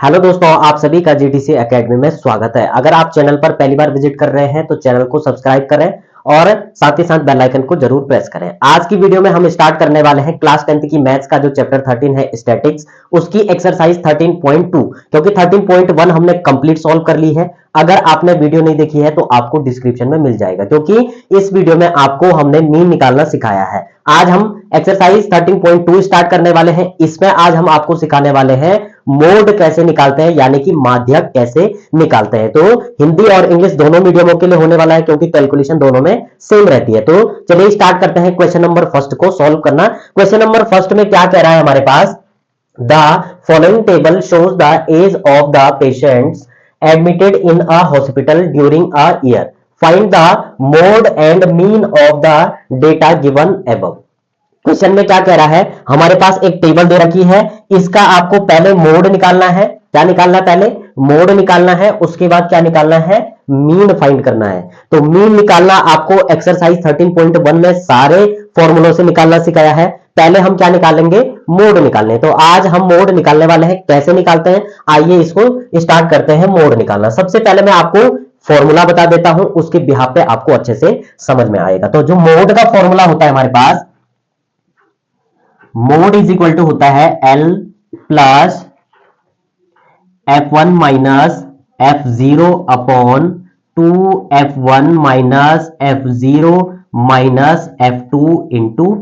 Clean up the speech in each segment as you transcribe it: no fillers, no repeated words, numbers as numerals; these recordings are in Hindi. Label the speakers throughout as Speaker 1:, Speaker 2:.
Speaker 1: हेलो दोस्तों, आप सभी का जीटीसी एकेडमी में स्वागत है। अगर आप चैनल पर पहली बार विजिट कर रहे हैं तो चैनल को सब्सक्राइब करें और साथ ही साथ बेल आइकन को जरूर प्रेस करें। आज की वीडियो में हम स्टार्ट करने वाले हैं क्लास 10th की मैथ्स का जो चैप्टर 13 है स्टैटिक्स, उसकी एक्सरसाइज 13.2, क्योंकि 13.1 हमने कंप्लीट सॉल्व कर ली है। अगर आपने वीडियो नहीं देखी है तो आपको डिस्क्रिप्शन में मिल जाएगा, क्योंकि इस वीडियो में आपको हमने मीन निकालना सिखाया है। आज हम एक्सरसाइज 13.2 स्टार्ट करने वाले हैं। इसमें आज हम आपको सिखाने वाले हैं मोड कैसे निकालते हैं, यानी कि माध्यक कैसे निकालते हैं। तो हिंदी और इंग्लिश दोनों मीडियमों के लिए होने वाला है, क्योंकि कैलकुलेशन दोनों में सेम रहती है। तो चलिए स्टार्ट करते हैं क्वेश्चन नंबर फर्स्ट को सॉल्व करना। क्वेश्चन नंबर फर्स्ट में क्या कह रहा है हमारे पास, the following table shows the age of the patients admitted in a hospital during a year, find the mode and mean of the data given above. Question में क्या कह रहा है, हमारे पास एक टेबल दे रखी है, इसका आपको पहले मोड निकालना है। क्या निकालना, पहले मोड निकालना है, उसके बाद क्या निकालना है, मीन फाइंड करना है। तो मीन निकालना आपको एक्सरसाइज 13.1 में सारे फॉर्मूलों से निकालना सिखाया है। पहले हम क्या निकालेंगे, मोड निकालने। तो आज हम मोड निकालने वाले हैं। कैसे निकालते हैं, आइए इसको स्टार्ट करते हैं मोड निकालना। सबसे पहले मैं आपको फॉर्मूला बता देता हूं, उसके बिहाफ पे आपको अच्छे से समझ में आएगा। तो जो मोड का फॉर्मूला होता है हमारे पास, मोड इज इक्वल टू होता है L plus F1 minus F0 upon 2F1 minus F0 minus F2 into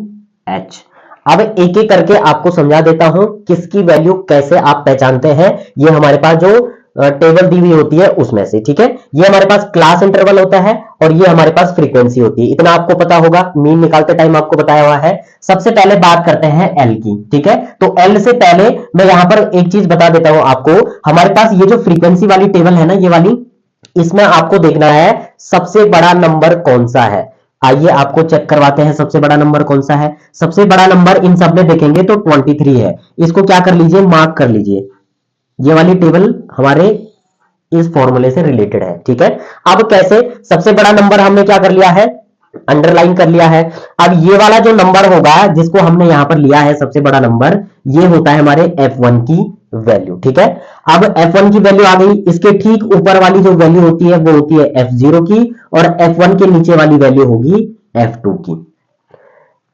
Speaker 1: H। अब एक एक करके आपको समझा देता हूं किसकी वैल्यू कैसे आप पहचानते हैं। ये हमारे पास जो टेबल दी हुई होती है उसमें से, ठीक है। ये हमारे पास क्लास इंटरवल होता है और ये हमारे पास फ्रीक्वेंसी होती है। इतना आपको पता होगा, मीन निकालते टाइम आपको बताया हुआ है। सबसे पहले बात करते हैं एल की, ठीक है। तो एल से पहले मैं यहां पर एक चीज बता देता हूं आपको। हमारे पास ये जो फ्रीक्वेंसी वाली टेबल है ना, ये वाली, इसमें आपको देखना है सबसे बड़ा नंबर कौन सा है। आइए आपको चेक करवाते हैं सबसे बड़ा नंबर कौन सा है। सबसे बड़ा नंबर इन सब में देखेंगे तो 23 है। इसको क्या कर लीजिए, मार्क कर लीजिए। ये वाली टेबल हमारे इस फॉर्मूले से रिलेटेड है, ठीक है। अब कैसे, सबसे बड़ा नंबर हमने क्या कर लिया है, अंडरलाइन कर लिया है। अब ये वाला जो नंबर होगा जिसको हमने यहां पर लिया है सबसे बड़ा नंबर, ये होता है हमारे F1 की वैल्यू, ठीक है। अब F1 की वैल्यू आ गई। इसके ठीक ऊपर वाली जो वैल्यू होती है वो होती है F0 की, और F1 के नीचे वाली वैल्यू होगी F2 की।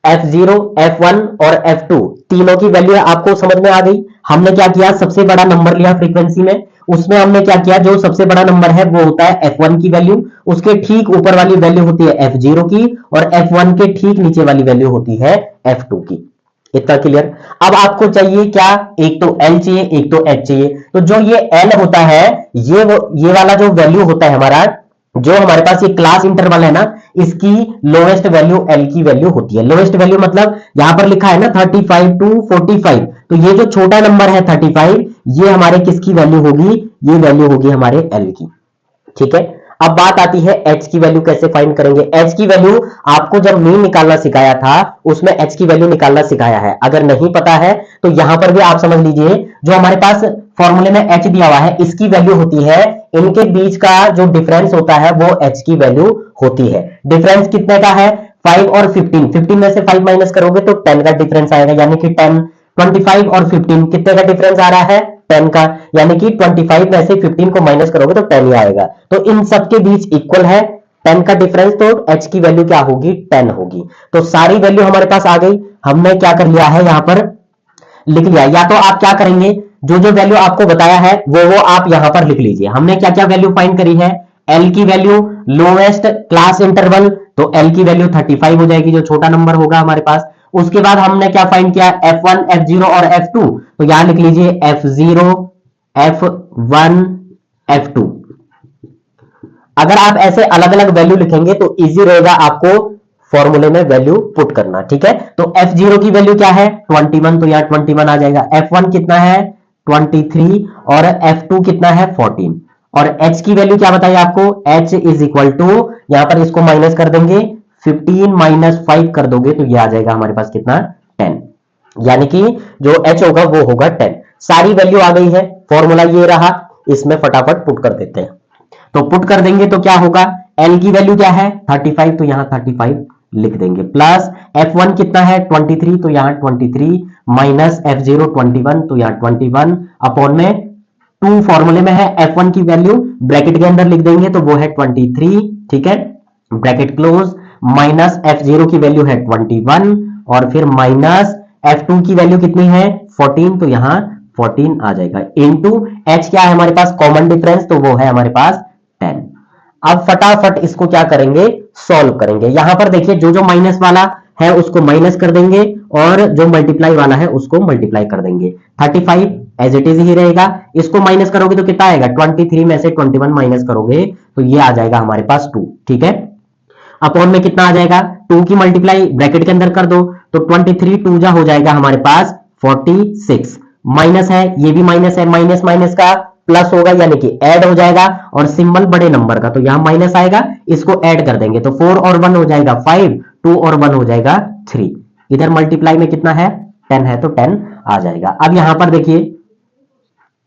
Speaker 1: F0, F1 और F2 तीनों की वैल्यू आपको समझ में आ गई। हमने क्या किया, सबसे बड़ा नंबर लिया फ्रीक्वेंसी में, उसमें हमने क्या किया, जो सबसे बड़ा नंबर है वो होता है F1 की वैल्यू, उसके ठीक ऊपर वाली वैल्यू होती है F0 की, और F1 के ठीक नीचे वाली वैल्यू होती है F2 की। इतना क्लियर। अब आपको चाहिए क्या, एक तो L चाहिए, एक तो H चाहिए। तो जो ये L होता है, ये वाला जो वैल्यू होता है हमारा, जो हमारे पास ये क्लास इंटरवल है ना, इसकी लोएस्ट वैल्यू L की वैल्यू होती है। लोएस्ट वैल्यू मतलब यहां पर लिखा है ना 35 टू 45, तो ये जो छोटा नंबर है 35, ये हमारे किसकी वैल्यू होगी, ये वैल्यू होगी हमारे L की, ठीक है। अब बात आती है H की वैल्यू कैसे फाइंड करेंगे। H की वैल्यू आपको जब मीन निकालना सिखाया था उसमें H की वैल्यू निकालना सिखाया है। अगर नहीं पता है तो यहां पर भी आप समझ लीजिए, जो हमारे पास फॉर्मूले में H दिया हुआ है, इसकी वैल्यू होती है, इनके बीच का जो डिफरेंस होता है वो H की वैल्यू होती है। डिफरेंस कितने का है, 5 और 15, 15 में से 5 माइनस करोगे तो 10 का डिफरेंस आएगा, यानी कि 10। 25 और 15 कितने का डिफरेंस आ रहा है, 10 का, यानी कि 25 में से 15 को माइनस करोगे तो 10 ही आएगा। तो इन सबके बीच इक्वल है 10 का डिफरेंस, तो H की वैल्यू क्या होगी, 10 होगी। तो सारी वैल्यू हमारे पास आ गई। हमने क्या कर लिया है, यहां पर लिख लिया। या तो आप क्या करेंगे, जो जो वैल्यू आपको बताया है वो आप यहां पर लिख लीजिए। हमने क्या क्या वैल्यू फाइंड करी है, L की वैल्यू लोएस्ट क्लास इंटरवल, तो L की वैल्यू 35 हो जाएगी, जो छोटा नंबर होगा हमारे पास। उसके बाद हमने क्या फाइंड किया, F1, F0 और F2, तो यहां लिख लीजिए F0, F1, F2। अगर आप ऐसे अलग अलग वैल्यू लिखेंगे तो इजी रहेगा आपको फॉर्मूले में वैल्यू पुट करना, ठीक है। तो F0 की वैल्यू क्या है, 21, तो यहां 21 आ जाएगा। F1 कितना है, 23, और F2 कितना है, 14। और H की वैल्यू क्या बताइए आपको, H इज इक्वल टू, यहां पर इसको माइनस कर देंगे, 15 माइनस 5 कर दोगे तो ये आ जाएगा हमारे पास कितना, 10। यानी कि जो H होगा वो होगा 10। सारी वैल्यू आ गई है, फॉर्मूला ये रहा, इसमें फटाफट पुट कर देते हैं। तो पुट कर देंगे तो क्या होगा, L की वैल्यू क्या है 35, तो यहां 35 लिख देंगे, प्लस F1 कितना है 23, तो यहां 23, माइनस F0 21, तो यहां 21 अपॉन में 2 फॉर्मूले में है, F1 की वैल्यू ब्रैकेट के अंदर लिख देंगे तो वो है 23, ठीक है, ब्रैकेट क्लोज, माइनस F0 की वैल्यू है 21 और फिर माइनस F2 की वैल्यू कितनी है 14, तो यहां 14 आ जाएगा, इनटू H क्या है हमारे पास कॉमन डिफरेंस, तो वो है हमारे पास 10। अब फटाफट इसको क्या करेंगे, सॉल्व करेंगे। यहां पर देखिए जो जो माइनस वाला है उसको माइनस कर देंगे और जो मल्टीप्लाई वाला है उसको मल्टीप्लाई कर देंगे। 35 एज इट इज ही रहेगा, इसको माइनस करोगे तो कितना आएगा, 23 में से 21 माइनस करोगे तो ये आ जाएगा हमारे पास 2, ठीक है। अपॉन में कितना आ जाएगा, 2 की मल्टीप्लाई ब्रैकेट के अंदर कर दो तो 23 2 जा हो जाएगा हमारे पास 46, माइनस है, ये भी माइनस है, माइनस माइनस का प्लस होगा यानी कि ऐड हो जाएगा और सिंबल बड़े नंबर का, तो यहां माइनस आएगा, इसको ऐड कर देंगे तो 4 और 1 हो जाएगा 5, 2 और 1 हो जाएगा 3, इधर मल्टीप्लाई में कितना है 10 है तो 10 आ जाएगा। अब यहां पर देखिए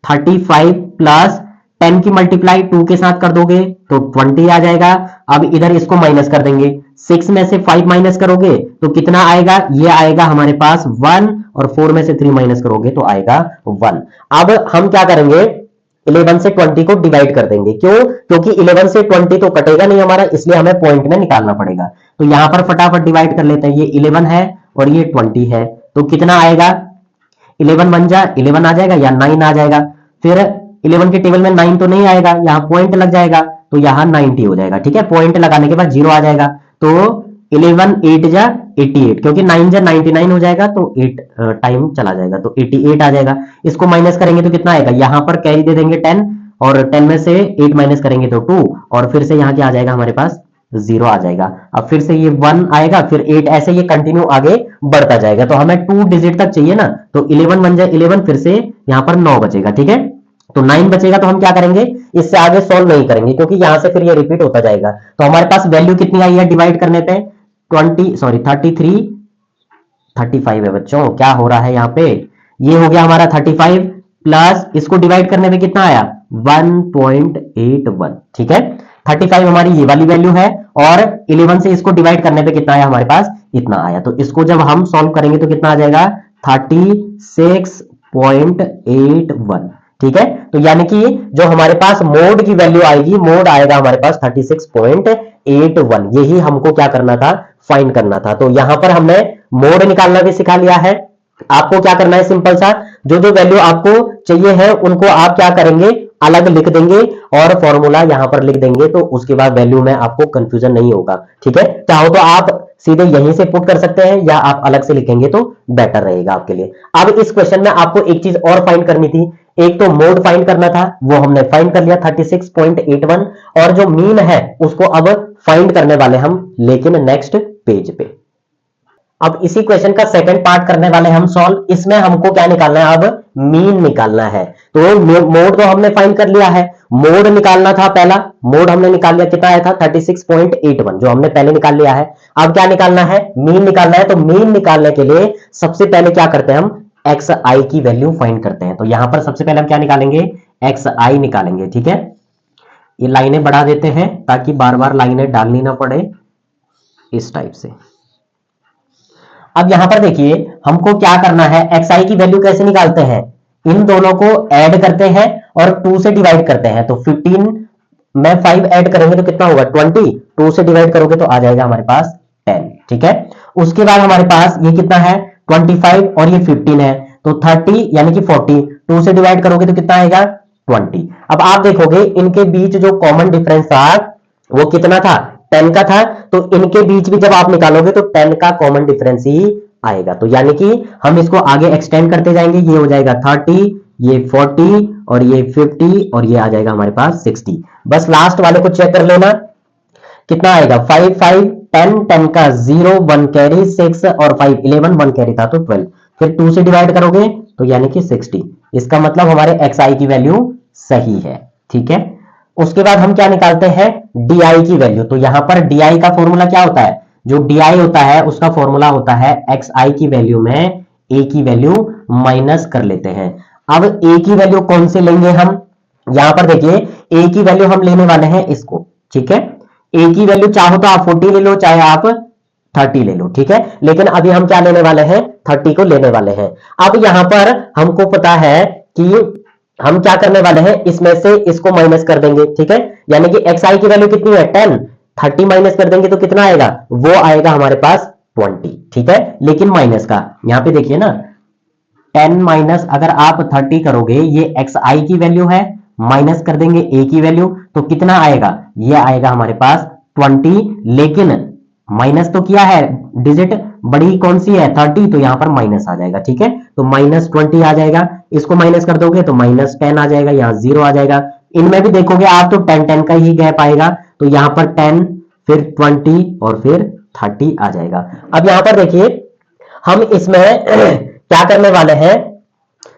Speaker 1: 35 प्लस 10 की मल्टीप्लाई 2 के साथ कर दोगे तो 20 आ जाएगा। अब इधर इसको माइनस कर देंगे, 6 में से 5 माइनस करोगे तो कितना आएगा, ये आएगा हमारे पास 1 और 4 में से 3 माइनस करोगे तो आएगा 1। अब हम क्या करेंगे, 11 से 20 को डिवाइड कर देंगे, क्यों, क्योंकि 11 से 20 तो कटेगा नहीं हमारा, इसलिए हमें पॉइंट में निकालना पड़ेगा। तो यहां पर फटाफट डिवाइड कर लेते हैं, ये 11 है और ये 20 है, तो कितना आएगा, 11 बन जा 11 आ जाएगा या 9 आ जाएगा, फिर 11 के टेबल में 9 तो नहीं आएगा, यहाँ पॉइंट लग जाएगा तो यहाँ 90 हो जाएगा, ठीक है, पॉइंट लगाने के बाद 0 आ जाएगा, तो 11 8 जा 88, क्योंकि 9 जा 99 हो जाएगा तो 8 टाइम चला जाएगा तो 88 आ जाएगा। इसको माइनस करेंगे तो कितना आएगा, यहाँ पर कैरी दे देंगे 10 और 10 में से 8 माइनस करेंगे तो 2 और फिर से यहाँ क्या आ जाएगा हमारे पास 0 आ जाएगा। अब फिर से ये 1 आएगा, फिर 8, ऐसे ये कंटिन्यू आगे बढ़ता जाएगा, तो हमें 2 डिजिट तक चाहिए ना, तो 11 बन जाए 11, फिर से यहाँ पर 9 बचेगा, ठीक है, तो 9 बचेगा, तो हम क्या करेंगे, इससे आगे सॉल्व नहीं करेंगे क्योंकि यहां से फिर ये रिपीट होता जाएगा। तो हमारे पास वैल्यू कितनी आई है डिवाइड करने पे, 35 है बच्चों, क्या हो रहा है यहाँ पे, ये हो गया हमारा 35 प्लस इसको डिवाइड करने पे कितना आया 1.81, ठीक है, 35 हमारी ये वाली वैल्यू है और 11 से इसको डिवाइड करने पे कितना आया हमारे पास इतना आया, तो इसको जब हम सॉल्व करेंगे तो कितना आ जाएगा 36.81, ठीक है। तो यानी कि जो हमारे पास मोड की वैल्यू आएगी, मोड आएगा हमारे पास 36.81, यही हमको क्या करना था, फाइंड करना था। तो यहां पर हमने मोड निकालना भी सिखा लिया है। आपको क्या करना है, सिंपल सा, जो जो वैल्यू आपको चाहिए है उनको आप क्या करेंगे, अलग लिख देंगे और फॉर्मूला यहां पर लिख देंगे, तो उसके बाद वैल्यू में आपको कंफ्यूजन नहीं होगा, ठीक है। चाहो तो आप सीधे यहीं से पुट कर सकते हैं या आप अलग से लिखेंगे तो बेटर रहेगा आपके लिए। अब इस क्वेश्चन में आपको एक चीज और फाइंड करनी थी, एक तो मोड फाइंड करना था, वो हमने फाइंड कर लिया 36.81, और जो मीन है उसको अब फाइंड करने वाले हम, लेकिन नेक्स्ट पेज पे। अब इसी क्वेश्चन का सेकंड पार्ट करने वाले हम सॉल्व, इसमें हमको क्या निकालना है, अब मीन निकालना है। तो मोड तो हमने फाइंड कर लिया है, मोड निकालना था, पहला मोड हमने निकाल लिया, कितना आया था 36.81 जो हमने पहले निकाल लिया है। अब क्या निकालना है, मीन निकालना है। तो मीन निकालने के लिए सबसे पहले क्या करते हैं, हम एक्स आई की वैल्यू फाइंड करते हैं। तो यहां पर सबसे पहले हम क्या निकालेंगे, एक्स आई निकालेंगे, ठीक है। ये लाइनें बढ़ा देते हैं ताकि बार बार लाइनें डालनी ना पड़े, इस टाइप से। अब यहां पर देखिए हमको क्या करना है, एक्स आई की वैल्यू कैसे निकालते हैं, इन दोनों को ऐड करते हैं और 2 से डिवाइड करते हैं। तो 15 में 5 ऐड करेंगे तो कितना होगा 20, 2 से डिवाइड करोगे तो आ जाएगा हमारे पास 10, ठीक है। उसके बाद हमारे पास ये कितना है 25 और ये 15 है, तो 30 यानी कि 40, 2 से डिवाइड करोगे तो कितना आएगा 20। अब आप देखोगे इनके बीच जो कॉमन डिफरेंस था वो कितना था, 10 का था, तो इनके बीच भी जब आप निकालोगे तो 10 का कॉमन डिफरेंस ही आएगा। तो यानी कि हम इसको आगे एक्सटेंड करते जाएंगे, ये हो जाएगा 30, ये 40 और ये 50 और ये आ जाएगा हमारे पास 60। बस लास्ट वाले को चेक कर लेना, कितना आएगा 5 5 10 10 का 0 1 कैरी 6 और 5 11 1 कैरी था तो 12, फिर 2 से डिवाइड करोगे तो यानी कि 60। इसका मतलब हमारे एक्स आई की वैल्यू सही है, ठीक है। उसके बाद हम क्या निकालते हैं, डी आई की वैल्यू। तो यहां पर डी आई का फॉर्मूला क्या होता है, जो डी आई होता है उसका फॉर्मूला होता है एक्स आई की वैल्यू में ए की वैल्यू माइनस कर लेते हैं। अब ए की वैल्यू कौन से लेंगे हम, यहां पर देखिए ए की वैल्यू हम लेने वाले हैं इसको, ठीक है। ए की वैल्यू चाहो तो आप 40 ले लो, चाहे आप 30 ले लो, ठीक है, लेकिन अभी हम क्या लेने वाले हैं 30 को लेने वाले हैं। अब यहां पर हमको पता है कि हम क्या करने वाले हैं, इसमें से इसको माइनस कर देंगे, ठीक है। यानी कि एक्स आई की वैल्यू कितनी है 10, 30 माइनस कर देंगे तो कितना आएगा, वो आएगा हमारे पास 20, ठीक है। लेकिन माइनस का यहां पे देखिए ना, 10 माइनस अगर आप 30 करोगे, ये एक्स आई की वैल्यू है, माइनस कर देंगे ए की वैल्यू, तो कितना आएगा, ये आएगा हमारे पास 20। लेकिन माइनस तो किया है, डिजिट बड़ी कौन सी है 30, तो यहां पर माइनस आ जाएगा, ठीक है। तो -20 आ जाएगा, इसको माइनस कर दोगे तो -10 आ जाएगा, यहां 0 आ जाएगा। इनमें भी देखोगे आप तो 10 का ही गैप आएगा, तो यहां पर 10 फिर 20 और फिर 30 आ जाएगा। अब यहां पर देखिए हम इसमें क्या करने वाले हैं,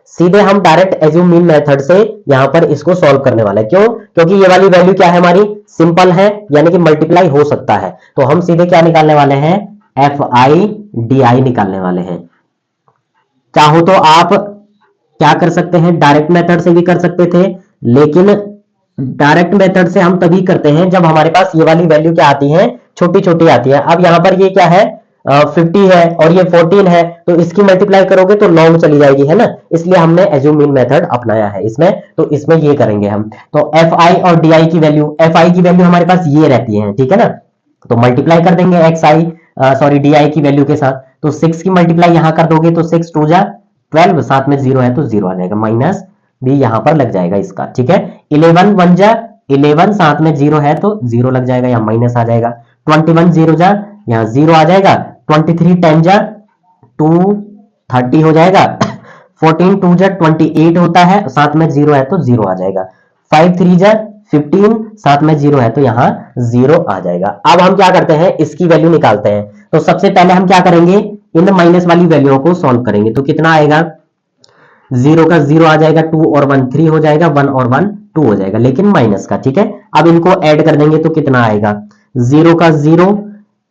Speaker 1: सीधे हम डायरेक्ट एज्यूम मीन मेथड से यहां पर इसको सॉल्व करने वाले हैं। क्यों, क्योंकि ये वाली वैल्यू क्या है हमारी, सिंपल है, यानी कि मल्टीप्लाई हो सकता है। तो हम सीधे क्या निकालने वाले हैं, एफ आई डी आई निकालने वाले हैं। चाहो तो आप क्या कर सकते हैं, डायरेक्ट मेथड से भी कर सकते थे, लेकिन डायरेक्ट मेथड से हम तभी करते हैं जब हमारे पास ये वाली वैल्यू क्या आती है, छोटी छोटी आती है। अब यहां पर ये क्या है, 50 है और ये 14 है, तो इसकी मल्टीप्लाई करोगे तो लॉन्ग चली जाएगी, है ना। इसलिए हमने एज्यूम मीन मेथड अपनाया है इसमें, तो इसमें ये करेंगे हम। तो एफ आई और डी आई की वैल्यू, एफ आई की वैल्यू हमारे पास ये रहती है, ठीक है ना। तो मल्टीप्लाई कर देंगे x I sorry D I की वैल्यू के साथ, तो 6 की मल्टीप्लाई यहां कर दोगे तो 6 2 जा 12, साथ में 0 है तो 0 आ जाएगा, माइनस भी यहां पर लग जाएगा इसका, ठीक है। 11 1 जा 11, साथ में 0 है तो 0 लग जाएगा, यहाँ माइनस आ जाएगा। 21 0 जा, यहाँ 0 आ जाएगा। 23 10 जा 2 30 हो जाएगा। 14 2 जा 28 होता है, साथ में 0 है तो 0 आ जाएगा। 5 3 जा 15, साथ में 0 है तो यहाँ 0 आ जाएगा। अब हम क्या करते हैं, इसकी वैल्यू निकालते हैं। तो सबसे पहले हम क्या करेंगे, इन माइनस वाली वैल्यूओं को सॉल्व करेंगे। तो कितना आएगा, 0 का 0 आ जाएगा, 2 और 1 3 हो जाएगा, 1 और 1 2 हो जाएगा, लेकिन माइनस का, ठीक है। अब इनको ऐड कर देंगे तो कितना आएगा, 0 का 0,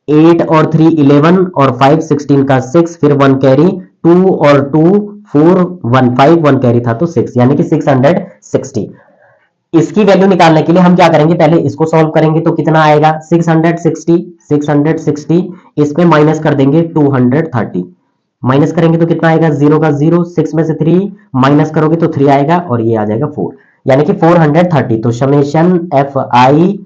Speaker 1: 8 और 3 11 और 5 16 का 6, फिर 1 कैरी, 2 और 2 4 1 5 1 कैरी था तो 6, यानी कि 660। इसकी वैल्यू निकालने के लिए हम क्या करेंगे, पहले इसको सॉल्व करेंगे। तो कितना आएगा, 660 इस पे माइनस कर देंगे 230, माइनस करेंगे तो कितना आएगा, 0 का 0, 6 में से 3 माइनस करोगे तो 3 आएगा और ये आ जाएगा 4, यानी कि 430। तो summation F I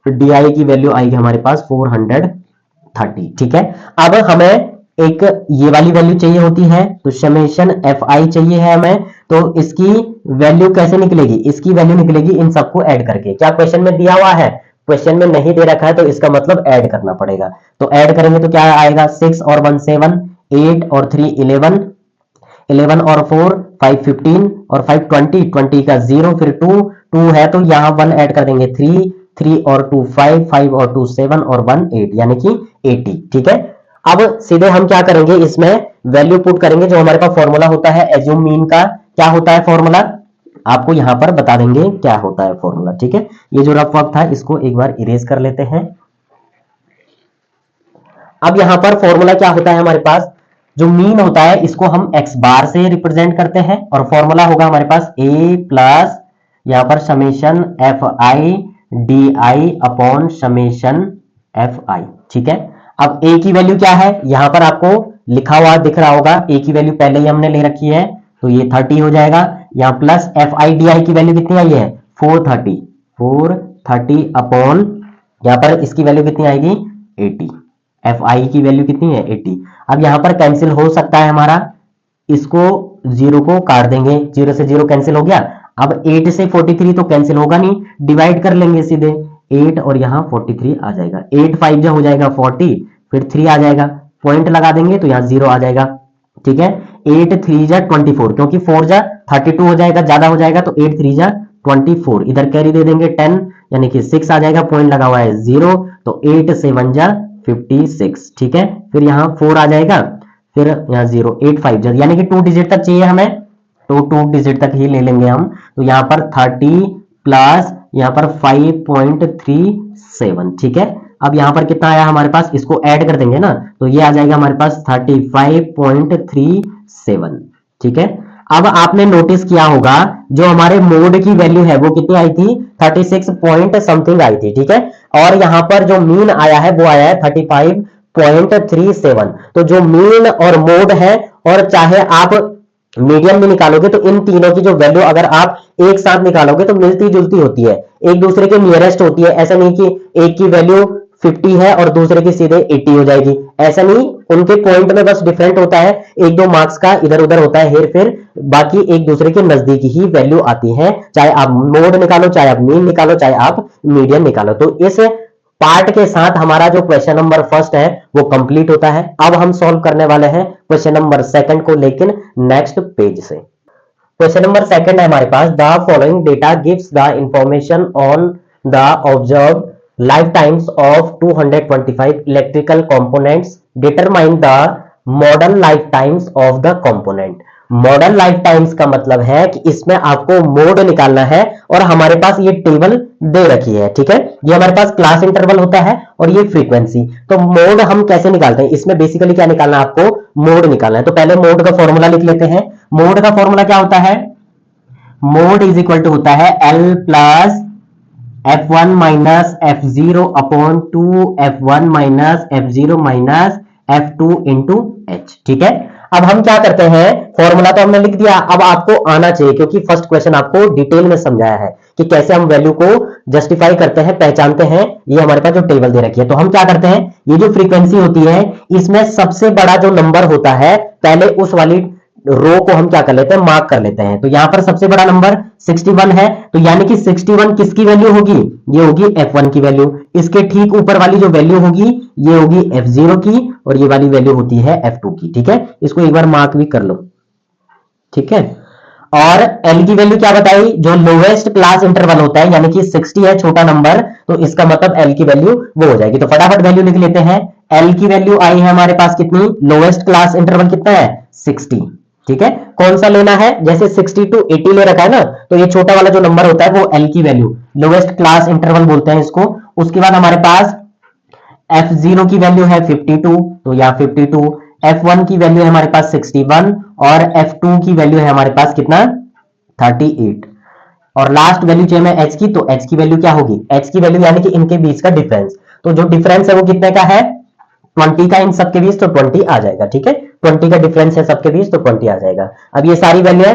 Speaker 1: D I की वैल्यू आएगी हमारे पास 430, ठीक है। अब हमें एक ये वाली वैल्यू चाहिए होती है, तो समेशन एफ आई चाहिए है हमें। तो इसकी वैल्यू कैसे निकलेगी, इसकी वैल्यू निकलेगी इन सबको ऐड करके। क्या क्वेश्चन में दिया हुआ है, क्वेश्चन में नहीं दे रखा है, तो इसका मतलब ऐड करना पड़ेगा। तो ऐड करेंगे तो क्या आएगा, 6 और 1 7, 8 और 3 11, 11 और 4 5 15 और 5 20, 20 का 0, फिर 2 2 है तो यहाँ 1 ऐड कर देंगे, 3 3 और 2 5 5 और 2 7 और 1 8, यानी कि 80, ठीक है। अब सीधे हम क्या करेंगे, इसमें वैल्यू पुट करेंगे। जो हमारे पास फॉर्मूला होता है एज्यूम मीन का, क्या होता है फॉर्मूला, आपको यहां पर बता देंगे क्या होता है फॉर्मूला, ठीक है। ये जो रफ वर्क था इसको एक बार इरेज कर लेते हैं। अब यहां पर फॉर्मूला क्या होता है हमारे पास, जो मीन होता है इसको हम एक्स बार से रिप्रेजेंट करते हैं, और फॉर्मूला होगा हमारे पास ए प्लस यहां पर summation F I D I upon summation F I, ठीक है। अब ए की वैल्यू क्या है, यहां पर आपको लिखा हुआ दिख रहा होगा, ए की वैल्यू पहले ही हमने ले रखी है, तो ये 30 हो जाएगा। यहां plus F I D I की वैल्यू कितनी आई है, 430 अपॉन यहां पर इसकी वैल्यू कितनी आएगी 80, एफ आई की वैल्यू कितनी है 80। अब यहां पर कैंसिल हो सकता है हमारा, इसको 0 को काट देंगे, 0 से 0 कैंसिल हो गया। अब 8 से 43 तो कैंसिल होगा नहीं, डिवाइड कर लेंगे सीधे, 8 और यहाँ 43 आ जाएगा, 8 5 जो हो जाएगा 40, फिर 3 आ जाएगा, पॉइंट लगा देंगे तो यहाँ 0 आ जाएगा, ठीक है। 8 3 जा 24, क्योंकि 4 जा 32 हो जाएगा, ज्यादा हो जाएगा, तो 8 3 जा 24, इधर कैरी दे देंगे 10, यानी कि 6 आ जाएगा, पॉइंट लगा हुआ है 0, तो 8 7 जा 56, ठीक है। फिर यहाँ 4 आ जाएगा, फिर यहाँ 0 8 5 जा, यानी कि 2 डिजिट तक चाहिए हमें, तो 2 डिजिट तक ही ले लेंगे हम। तो यहाँ पर 30 प्लस यहाँ पर 5.37, ठीक है। अब यहाँ पर कितना आया हमारे पास, इसको ऐड कर देंगे ना, तो ये आ जाएगा हमारे पास 35.37, ठीक है। अब आपने नोटिस किया होगा जो हमारे मोड की वैल्यू है वो कितनी आई थी, 36 पॉइंट समथिंग आई थी, ठीक है। और यहाँ पर जो मीन आया है वो आया है 35.37। तो जो मीन और मोड है, और चाहे आप मीडियन भी निकालोगे तो इन तीनों की जो वैल्यू अगर आप एक साथ निकालोगे तो मिलती जुलती होती है, एक दूसरे के नियरेस्ट होती है। ऐसा नहीं कि एक की वैल्यू 50 है और दूसरे की सीधे 80 हो जाएगी, ऐसा नहीं। उनके पॉइंट में बस डिफरेंट होता है, एक दो मार्क्स का इधर उधर होता है हेर फेर, बाकी एक दूसरे के नजदीक ही वैल्यू आती है, चाहे आप मोड निकालो, चाहे आप मीन निकालो, चाहे आप मीडियन निकालो। तो इस पार्ट के साथ हमारा जो क्वेश्चन नंबर फर्स्ट है वो कंप्लीट होता है। अब हम सॉल्व करने वाले हैं क्वेश्चन नंबर सेकंड को, लेकिन नेक्स्ट पेज से। क्वेश्चन नंबर सेकंड है हमारे पास, the following data gives the information on the observe life times of 225 electrical components, determine the modern life times of the component. Modern life times का मतलब है कि इसमें आपको मोड निकालना है, और हमारे पास ये टेबल दे रखी है, ठीक है। ये हमारे पास क्लास इंटरवल होता है और ये फ्रीक्वेंसी। तो मोड हम कैसे निकालते हैं, इसमें बेसिकली क्या निकालना है आपको, मोड निकालना है। तो पहले मोड का फॉर्मूला लिख लेते हैं। मोड का फॉर्मूला क्या होता है, मोड इज इक्वल टू होता है L plus F1 minus F0 upon 2F1 minus F0 minus F2 into H, ठीक है। अब हम क्या करते हैं, फॉर्मूला तो हमने लिख दिया, अब आपको आना चाहिए, क्योंकि फर्स्ट क्वेश्चन आपको डिटेल में समझाया है कि कैसे हम वैल्यू को जस्टिफाई करते हैं, पहचानते हैं। ये हमारे पास जो टेबल दे रखी है, तो हम क्या करते हैं, ये जो फ्रीक्वेंसी होती है इसमें सबसे बड़ा जो नंबर होता है पहले उस वाली रो को हम क्या कर लेते हैं, मार्क कर लेते हैं। तो यहां पर सबसे बड़ा नंबर 61 है, तो यानी कि 61 किसकी वैल्यू होगी, ये होगी F1 की वैल्यू। इसके ठीक ऊपर वाली जो वैल्यू होगी ये होगी F0 की, और ये वाली वैल्यू होती है F2 की, ठीक है। इसको एक बार मार्क भी कर लो, ठीक है। और L की वैल्यू क्या बताई, जो लोवेस्ट क्लास इंटरवल होता है, यानी कि 60 है छोटा नंबर, तो इसका मतलब L की वैल्यू वो हो जाएगी। तो फटाफट वैल्यू लिख लेते हैं। L की वैल्यू आई है हमारे पास कितनी, लोवेस्ट क्लास इंटरवल कितना है, 60, ठीक है। कौन सा लेना है, जैसे 60 टू 80 ले रखा है ना, तो ये छोटा वाला जो नंबर होता है वो L की वैल्यू, लोवेस्ट क्लास इंटरवल बोलते हैं इसको। उसके बाद हमारे पास F0 की वैल्यू है 52, तो यहाँ 52, F1 की वैल्यू है हमारे पास 61, और F2 की वैल्यू है हमारे पास कितना, 38। और लास्ट वैल्यू चाहिए हमें H की, तो H की वैल्यू क्या होगी, H की वैल्यू यानी कि इनके बीच का डिफरेंस। तो जो डिफरेंस है वो कितने का है, 20 का इन सबके बीच, तो 20 आ जाएगा, ठीक है। 20 का डिफरेंस है सबके बीच, तो 20 आ जाएगा। अब ये सारी वैल्यू है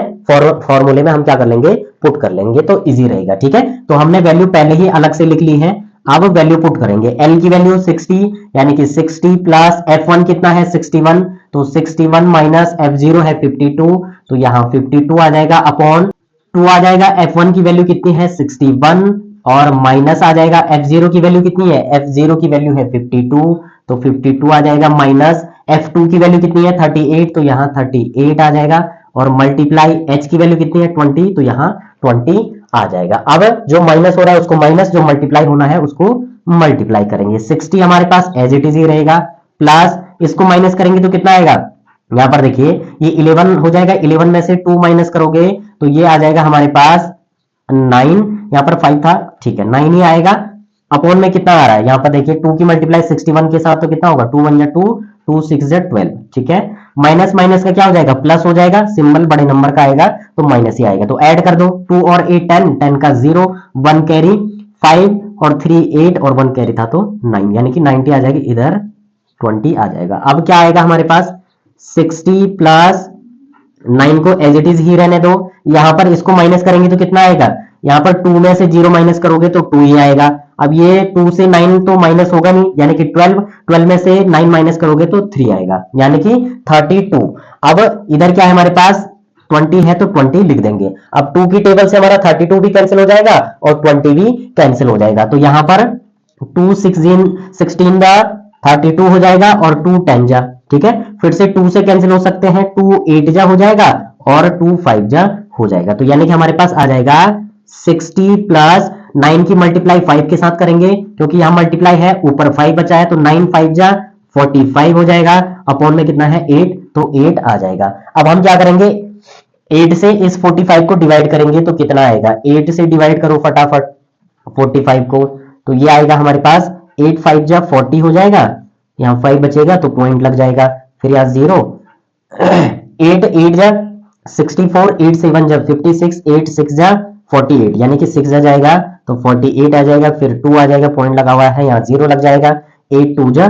Speaker 1: फॉर्मूले में हम क्या कर लेंगे, पुट कर लेंगे, तो इजी रहेगा, ठीक है। तो हमने वैल्यू पहले ही अलग से लिख ली है, अब वैल्यू पुट करेंगे। L की वैल्यू 60, यानी कि 60 प्लस F1 कितना है 61, तो 61 माइनस F0 है 52, तो यहाँ 52 आ जाएगा, अपॉन 2 आ जाएगा। F1 की वैल्यू कितनी है 61, और माइनस आ जाएगा F0 की वैल्यू कितनी है, F0 की वैल्यू है 52, तो 52 आ जाएगा, माइनस F2 की वैल्यू कितनी है 38, तो यहाँ 38 आ जाएगा, और मल्टीप्लाई H की वैल्यू कितनी है 20, तो यहाँ 20 आ जाएगा। अब जो माइनस हो रहा है उसको माइनस, जो मल्टीप्लाई होना है उसको मल्टीप्लाई करेंगे। 60 हमारे पास एज इट इज ही रहेगा, प्लस इसको माइनस करेंगे तो कितना आएगा, यहां पर देखिए ये 11 हो जाएगा, 11 में से 2 माइनस करोगे तो ये आ जाएगा हमारे पास 9, यहाँ पर 5 था, ठीक है 9 ही आएगा। अपॉन में कितना आ रहा है, यहाँ पर देखिए 2 की मल्टीप्लाई 61 के साथ तो कितना होगा, 2 1 2, 2 6 12, ठीक है। माइनस माइनस का क्या हो जाएगा, प्लस हो जाएगा, सिंबल बड़े नंबर का आएगा तो माइनस ही आएगा। तो ऐड कर दो, 2 और 8 10, 10 का 0, 1 कैरी 5 और 3 8 और 1 कैरी था तो 9, यानी कि 90 आ जाएगी, इधर 20 आ जाएगा। अब क्या आएगा हमारे पास, 60 प्लस 9 को एज इट इज ही रहने दो, यहां पर इसको माइनस करेंगे तो कितना आएगा, यहां पर 2 में से 0 माइनस करोगे तो 2 ही आएगा। अब ये 2 से 9 तो माइनस होगा नहीं, यानी कि 12 में से 9 माइनस करोगे तो 3 आएगा, यानी कि 32। अब इधर क्या है हमारे पास 20 है तो 20 लिख देंगे। अब 2 की टेबल से हमारा 32 भी कैंसिल हो जाएगा और 20 भी कैंसिल हो जाएगा, तो यहां पर 2 16 दा 32 हो जाएगा और 2 10 जा, ठीक है। फिर से 2 से कैंसिल हो सकते हैं, 2 8 जा हो जाएगा और 2 5 जा हो जाएगा, तो यानी कि हमारे पास आ जाएगा 60 प्लस 9 की मल्टीप्लाई 5 के साथ करेंगे, क्योंकि यहां मल्टीप्लाई है ऊपर 5 बचा है, तो 9 5 जा 45 हो जाएगा, अपॉन में कितना है 8, तो 8 आ जाएगा। अब हम क्या करेंगे, 8 से इस 45 को डिवाइड करेंगे तो कितना आएगा, 8 से डिवाइड करो फटाफट 45 को, तो ये आएगा हमारे पास 8 5 जा 40 हो जाएगा, यहाँ 5 बचेगा तो पॉइंट लग जाएगा, फिर यहाँ 0 8 8 जा 64, 8 7 जा 56, 8 6 जा 48, यानी कि 6 आ जाएगा तो 48 आ जाएगा, फिर 2 आ जाएगा, पॉइंट लगा हुआ है यहाँ 0 लग जाएगा, 8 2 जा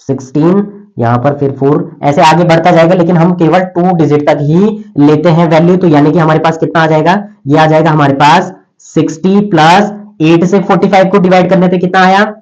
Speaker 1: 16, यहाँ पर फिर 4, ऐसे आगे बढ़ता जाएगा, लेकिन हम केवल 2 डिजिट तक ही लेते हैं वैल्यू। तो यानी कि हमारे पास कितना आ जाएगा, ये आ जाएगा हमारे पास 60 प्लस 8 से 45 को डिवाइड करने पे कितना आया,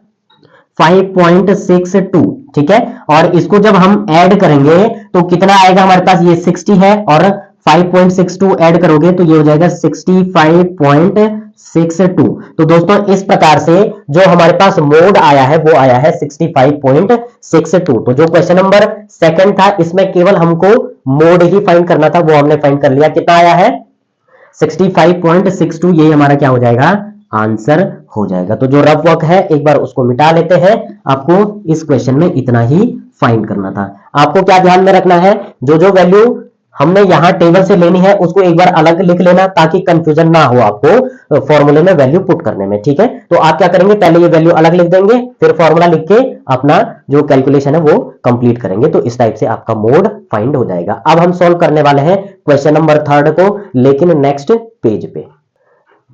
Speaker 1: 5.62, ठीक है। और इसको जब हम ऐड करेंगे तो कितना आएगा हमारे पास, ये 60 है और 5.62 ऐड करोगे तो ये हो जाएगा 65.62। तो दोस्तों इस प्रकार से जो हमारे पास मोड आया है वो आया है 65.62। तो जो क्वेश्चन नंबर सेकंड था इसमें केवल हमको मोड ही फाइंड करना था, वो हमने फाइंड कर लिया। कितना आया है 65.62, ये हमारा क्या हो जाएगा, आंसर हो जाएगा। तो जो रफ वर्क है एक बार उसको मिटा लेते हैं, आपको इस क्वेश्चन में इतना ही फाइंड करना था। आपको क्या ध्यान में रखना है, जो जो वैल्यू हमने यहां टेबल से लेनी है उसको एक बार अलग लिख लेना, ताकि कंफ्यूजन ना हो आपको फॉर्मूले में वैल्यू पुट करने में, ठीक है। तो आप क्या करेंगे, पहले ये वैल्यू अलग लिख देंगे, फिर फॉर्मूला लिख के अपना जो कैलकुलेशन है वो कंप्लीट करेंगे। तो इस टाइप से आपका मोड फाइंड हो जाएगा। अब हम सॉल्व करने वाले हैं क्वेश्चन नंबर थर्ड को, लेकिन नेक्स्ट पेज पे।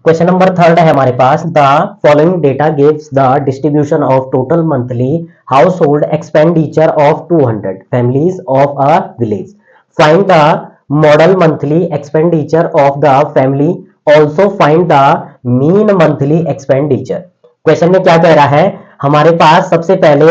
Speaker 1: क्वेश्चन नंबर थर्ड है हमारे पास, the following data gives the distribution of total monthly household expenditure of 200 families of a village. Find the modal monthly expenditure of the family, also find the mean monthly expenditure. Question में क्या कह रहा है, हमारे पास सबसे पहले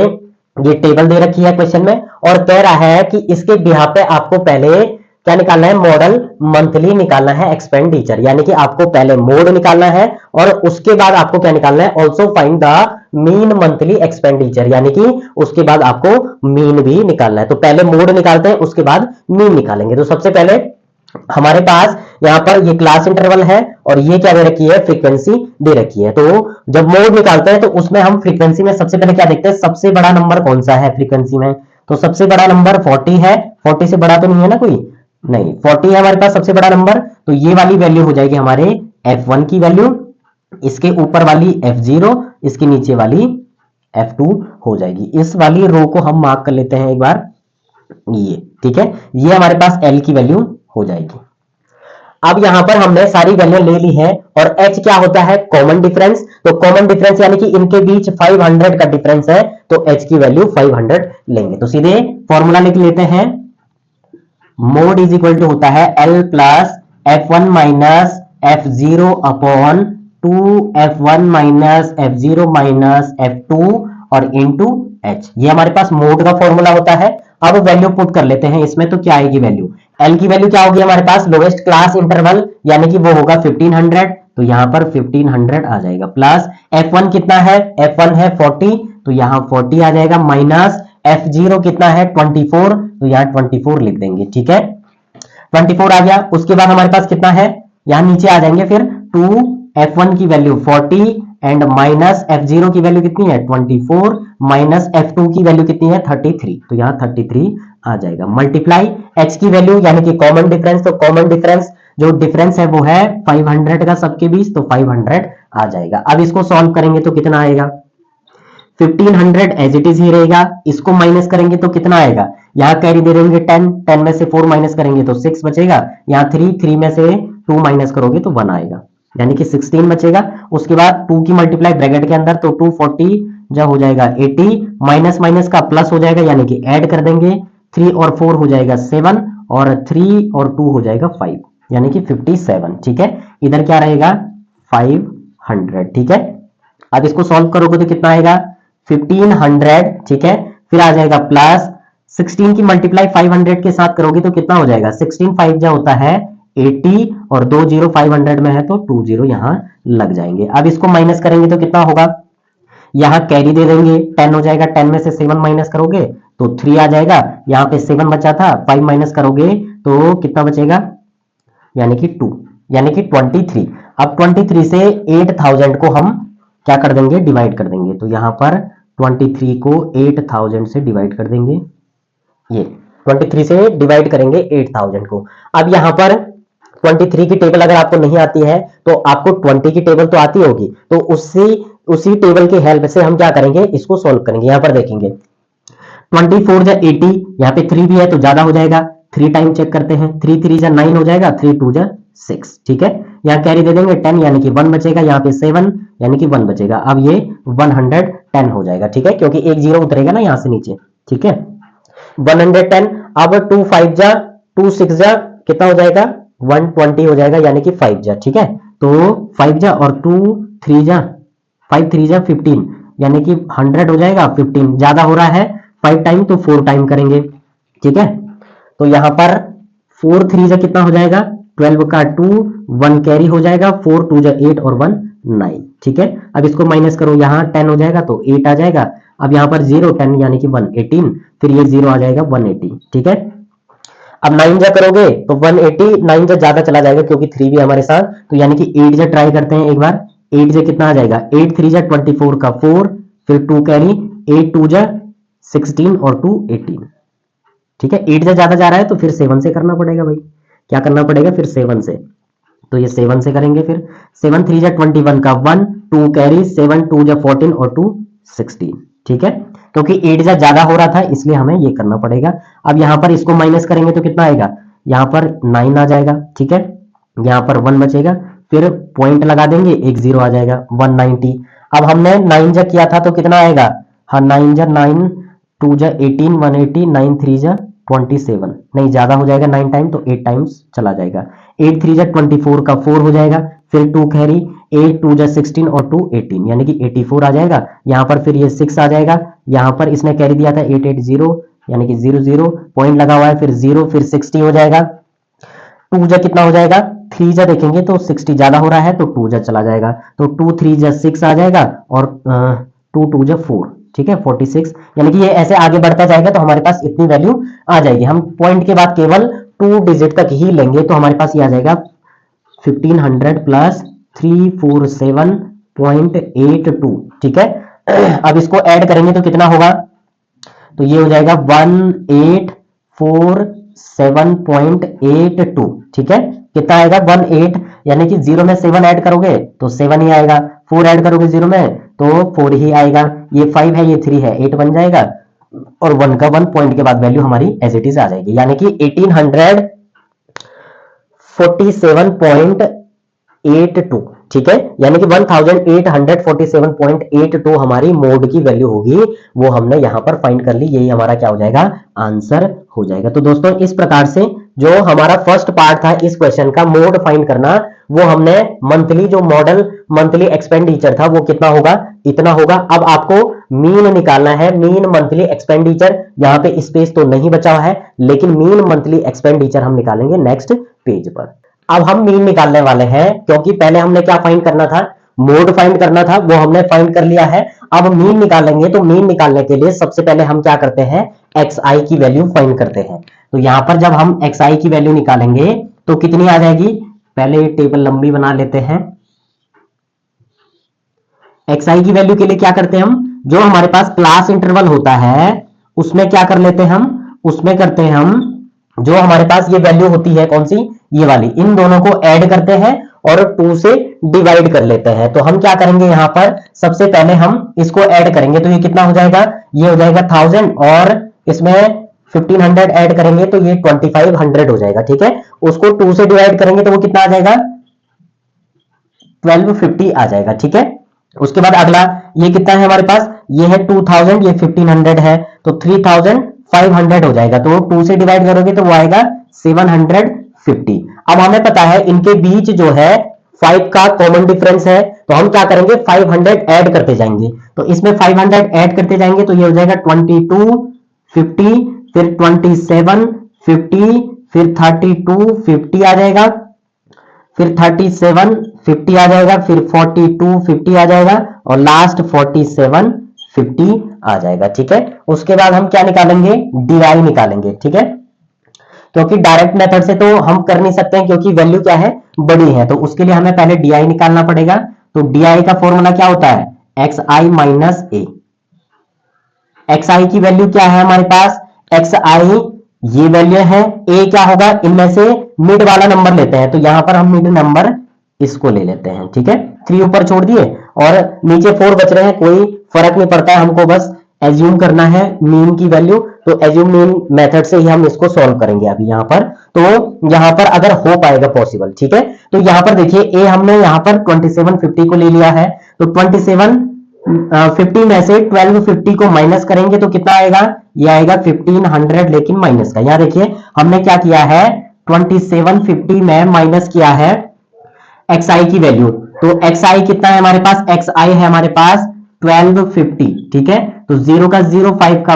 Speaker 1: ये टेबल दे रखी है क्वेश्चन में, और कह रहा है कि इसके बिहाफ पे आपको पहले क्या निकालना है, मॉडल मंथली निकालना है एक्सपेंडिचर, यानी कि आपको पहले मोड निकालना है और उसके बाद आपको क्या निकालना है, also find the mean monthly expenditure, यानी कि उसके बाद आपको मीन भी निकालना है। तो पहले मोड निकालते हैं, उसके बाद मीन निकालेंगे। तो सबसे पहले हमारे पास यहाँ पर ये क्लास इंटरवल है और ये क्या दे रखी है, फ्रीक्वेंसी दे रखी है। तो जब मोड निकालते हैं तो उसमें हम फ्रीक्वेंसी में सबसे पहले क्या देखते हैं, सबसे बड़ा नंबर कौन सा है फ्रीक्वेंसी में। तो सबसे बड़ा नंबर 40 है, 40 से बड़ा तो नहीं है ना कोई, नहीं 40 है हमारे पास सबसे बड़ा नंबर। तो ये वाली वैल्यू हो जाएगी हमारे f1 की वैल्यू, इसके ऊपर वाली f0, इसके नीचे वाली f2 हो जाएगी। इस वाली रो को हम मार्क कर लेते हैं एक बार, ये ठीक है, ये हमारे पास l की वैल्यू हो जाएगी। अब यहां पर हमने सारी वैल्यू ले ली है और h क्या होता है, कॉमन डिफरेंस। तो कॉमन डिफरेंस यानी कि इनके बीच 500 का डिफरेंस है, तो h की वैल्यू 500 लेंगे। तो सीधे फॉर्मूला लिख लेते हैं, मोड इज इक्वल टू होता है L plus F1 minus F0 upon 2F1 minus F0 minus F2 और इंटू H। ये हमारे पास मोड का फॉर्मूला होता है। अब वैल्यू पुट कर लेते हैं इसमें, तो क्या आएगी वैल्यू, L की वैल्यू क्या होगी हमारे पास, लोवेस्ट क्लास इंटरवल, यानी कि वो होगा 1500, तो यहां पर 1500 आ जाएगा, प्लस F1 कितना है, F1 है 40, तो यहां 40 आ जाएगा, माइनस F0 कितना है 24, तो यहाँ 24 लिख देंगे, ठीक है 24 आ गया। उसके बाद हमारे पास कितना है, यहाँ नीचे आ जाएंगे फिर 2F1 की वैल्यू 40 एंड माइनस F0 की वैल्यू कितनी है 24, माइनस F2 की वैल्यू कितनी है 33, तो यहाँ 33 आ जाएगा, मल्टीप्लाई H की वैल्यू यानी कि कॉमन डिफरेंस, तो कॉमन डिफरेंस जो डिफरेंस है वो है 500 का सबके बीच, तो 500 आ जाएगा। अब इसको सॉल्व करेंगे तो कितना आएगा, 1500 एज इट इज ही रहेगा, इसको माइनस करेंगे तो कितना आएगा, यहाँ कैरी दे देंगे 10, 10 में से 4 माइनस करेंगे तो 6 बचेगा, यहाँ 3 में से 2 माइनस करोगे तो 1 आएगा, यानी कि 16 बचेगा। उसके बाद 2 की मल्टीप्लाई ब्रैकेट के अंदर, तो 240 जब हो जाएगा 80, माइनस माइनस का प्लस हो जाएगा, यानी कि ऐड कर देंगे, 3 और 4 हो जाएगा 7 और 3 और 2 हो जाएगा 5, यानी कि 57, ठीक है। इधर क्या रहेगा 500, ठीक है। अब इसको सॉल्व करोगे तो कितना आएगा 1500, ठीक है, फिर आ जाएगा प्लस 16 की मल्टीप्लाई 500 के साथ करोगे तो कितना हो जाएगा, 16 5 जा होता है 80 और 2 0 500 में है तो 2 0 यहां लग जाएंगे। अब इसको माइनस करेंगे तो कितना होगा, यहां कैरी दे देंगे, 10 हो जाएगा, 10 में से 7 माइनस करोगे तो 3 आ जाएगा, यहाँ पे 7 बचा था, 5 माइनस करोगे तो कितना बचेगा, यानी कि 2, यानी कि 23। अब 23 से 8000 को हम क्या कर देंगे, डिवाइड कर देंगे, तो यहां पर 23 को 8000 से डिवाइड कर देंगे, ये 23 से डिवाइड करेंगे 8000 को। अब यहां पर 23 की टेबल अगर आपको नहीं आती है तो आपको 20 की टेबल तो आती होगी, तो उसी टेबल की हेल्प से हम क्या करेंगे, इसको सोल्व करेंगे। यहां पर देखेंगे 24 जा 80, यहाँ पे 3 भी है तो ज्यादा हो जाएगा, 3 टाइम चेक करते हैं, 3 3 जा 9 हो जाएगा, 3 2 जा 6, ठीक है। यहाँ कैरी दे देंगे 10, यानी कि 1 बचेगा, यहाँ पे 7 यानी कि 1 बचेगा। अब ये 110 हो जाएगा, ठीक है, क्योंकि एक जीरो उतरेगा ना यहाँ से नीचे, ठीक है। 110। अब 2 5 जा 2 6 जा कितना हो जाएगा 120 हो जाएगा, यानी कि 5 जा, ठीक है। तो 5 जा और 2 3 जा 5 3 जा 15, यानी कि 100 हो जाएगा। 15 ज्यादा हो रहा है 5 टाइम, तो 4 टाइम करेंगे, ठीक है। तो यहां पर 4 3 जा कितना हो जाएगा 12 का 2 1 कैरी हो जाएगा, 4 2 जा 8 और 1 9, ठीक है। अब इसको माइनस करो, यहाँ 10 हो जाएगा तो 8 आ जाएगा। अब यहाँ पर 0 10 यानी कि 118, फिर ये 0 आ जाएगा 180, ठीक है। अब 9 जा करोगे तो 180, 9 जा ज्यादा चला जाएगा क्योंकि 3 भी हमारे साथ, तो यानी कि 8 जा ट्राई करते हैं एक बार। 8 जा कितना आ जाएगा 8 3 जा 24 का 4, फिर 2 कैरी, 8 2 जा 16 और 2 18, ठीक है। 8 जा ज्यादा जा रहा है तो फिर 7 से करना पड़ेगा भाई। क्या करना पड़ेगा फिर 7 से, तो ये 7 से करेंगे। फिर 7 3 जा 21 का 1, 2 कैरी, 7 2 जा 14 और 2 16, ठीक है। क्योंकि 8 जा ज्यादा हो रहा था इसलिए हमें ये करना पड़ेगा। अब यहां पर इसको माइनस करेंगे तो कितना आएगा, यहां पर 9 आ जाएगा, ठीक है। यहां पर 1 बचेगा, फिर पॉइंट लगा देंगे, एक 0 आ जाएगा 190। अब हमने 9 जा किया था तो कितना आएगा, हाँ 9 जा 9 2 जा 18 180, 9 3 जा 27, नहीं ज्यादा हो जाएगा 9 टाइम तो 8 टाइम्स चला जाएगा। 8 3 जा 24 का 4 हो जाएगा, फिर 2 कैरी, 8 2 जा 16 और 2 18, यानी कि 84 आ जाएगा। यहाँ पर फिर ये 6 आ जाएगा, यहाँ पर इसने कैरी दिया था 880, यानी कि 00 पॉइंट लगा हुआ है, फिर 0 फिर 60 हो जाएगा। 2 जा कितना हो जाएगा 3 जा देखेंगे तो 60 ज्यादा हो रहा है तो 2 जा चला जाएगा, तो 2 3 जा 6 आ जाएगा और 2 2 जा 4, ठीक है 46, यानी कि ये ऐसे आगे बढ़ता जाएगा तो हमारे पास इतनी वैल्यू आ जाएगी। हम पॉइंट के बाद केवल 2 डिजिट तक ही लेंगे तो हमारे पास ये आ जाएगा 1500 प्लस 347.82, ठीक है। अब इसको ऐड करेंगे तो कितना होगा, तो ये हो जाएगा 1847.82, ठीक है। कितना आएगा 18, यानी कि 0 में 7 ऐड करोगे तो 7 ही आएगा, 4 ऐड करोगे 0 में तो 4 ही आएगा, ये 5 है ये 3 है 8 बन जाएगा, और 1 का 1 पॉइंट के बाद वैल्यू हमारी एज इट इज आ जाएगी, यानी कि 1847.82, ठीक है। यानी कि 1847.82 हमारी मोड की वैल्यू होगी, वो हमने यहां पर फाइंड कर ली, यही हमारा क्या हो जाएगा आंसर हो जाएगा। तो दोस्तों इस प्रकार से जो हमारा फर्स्ट पार्ट था इस क्वेश्चन का मोड फाइंड करना, वो हमने मंथली जो मॉडल मंथली एक्सपेंडिचर था वो कितना होगा इतना होगा। अब आपको मीन निकालना है, मीन मंथली एक्सपेंडिचर, यहां पे स्पेस तो नहीं बचा हुआ है लेकिन मीन मंथली एक्सपेंडिचर हम निकालेंगे नेक्स्ट पेज पर। अब हम मीन निकालने वाले हैं, क्योंकि पहले हमने क्या फाइंड करना था मोड फाइंड करना था, वो हमने फाइंड कर लिया है। अब मीन निकालेंगे तो मीन निकालने के लिए सबसे पहले हम क्या करते हैं xi की वैल्यू फाइंड करते हैं। तो यहां पर जब हम xi की वैल्यू निकालेंगे तो कितनी आ जाएगी, पहले ये टेबल लंबी बना लेते हैं। xi की वैल्यू के लिए क्या करते हैं हम, जो हमारे पास क्लास इंटरवल होता है उसमें क्या कर लेते हैं हम, उसमें करते हैं हम जो हमारे पास ये वैल्यू होती है कौन सी ये वाली, इन दोनों को ऐड करते हैं और 2 से डिवाइड कर लेते हैं। तो हम क्या करेंगे यहां पर सबसे पहले हम इसको ऐड करेंगे तो ये कितना हो जाएगा, ये हो जाएगा 1000 और इसमें 1500 ऐड करेंगे तो ये 2500 हो जाएगा, ठीक है। उसको 2 से डिवाइड करेंगे तो वो कितना आ जाएगा 1250 आ जाएगा, ठीक है। उसके बाद अगला ये कितना है हमारे पास, ये है 2000, ये 1500 है तो 3500 हो जाएगा, तो 2 से डिवाइड करोगे तो वो आएगा 750। अब हमें पता है इनके बीच जो है 5 का कॉमन डिफरेंस है, तो हम क्या करेंगे 500 ऐड करते जाएंगे, तो इसमें 500 ऐड करते जाएंगे तो ये हो जाएगा 2250, फिर 2750, फिर 3250 आ जाएगा, फिर 3750 आ जाएगा, फिर 4250 आ जाएगा और लास्ट 4750 आ जाएगा, ठीक है। उसके बाद हम क्या निकालेंगे डीआई निकालेंगे, ठीक है, क्योंकि डायरेक्ट मेथड से तो हम कर नहीं सकते हैं क्योंकि वैल्यू क्या है बड़ी है, तो उसके लिए हमें पहले डीआई निकालना पड़ेगा। तो डीआई का फॉर्मूला क्या होता है xi माइनस ए। xi की वैल्यू क्या है हमारे पास, xi ये वैल्यू है, a क्या होगा इनमें से मिड वाला नंबर लेते हैं, तो यहां पर हम मिड नंबर इसको ले लेते हैं, ठीक है। 3 ऊपर छोड़ दिए और नीचे 4 बच रहे हैं, कोई फर्क नहीं पड़ता है, हमको बस एज्यूम करना है मीन की वैल्यू, तो एज्यूम मीन मेथड से ही हम इसको सॉल्व करेंगे अभी यहां पर। तो यहां पर अगर हो पाएगा पॉसिबल, ठीक है। तो यहां पर देखिए ए हमने यहां पर 2750 को ले लिया है, तो 27 50 में से 1250 को माइनस करेंगे तो कितना आएगा, ये आएगा 1500 लेकिन माइनस का। यहां देखिए हमने क्या किया है, 2750 में माइनस किया है xi की वैल्यू। तो xi कितना है हमारे पास, xi है हमारे पास 1250, ठीक है। तो 0 का 0, 5 का